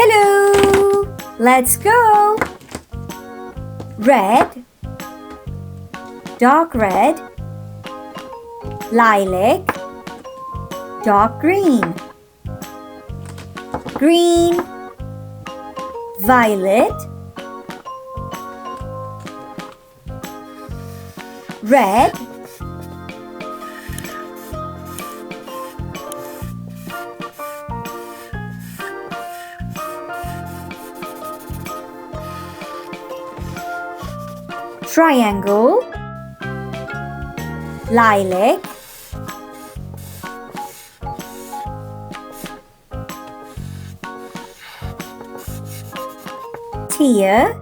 Hello! Let's go! Red, dark red, lilac, dark green, green, violet, red, triangle, lilac, tear,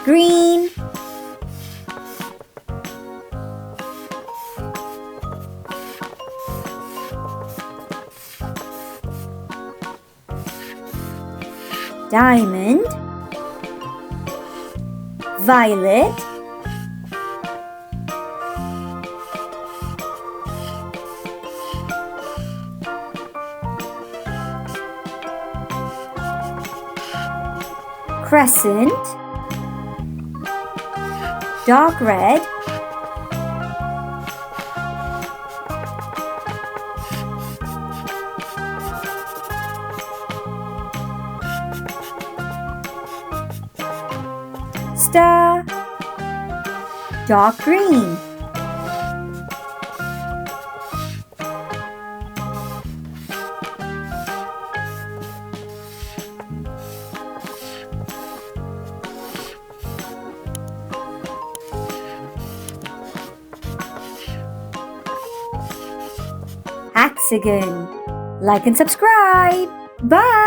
green, diamond, violet, crescent, dark red, star, dark green, hexagon. Like and subscribe. Bye!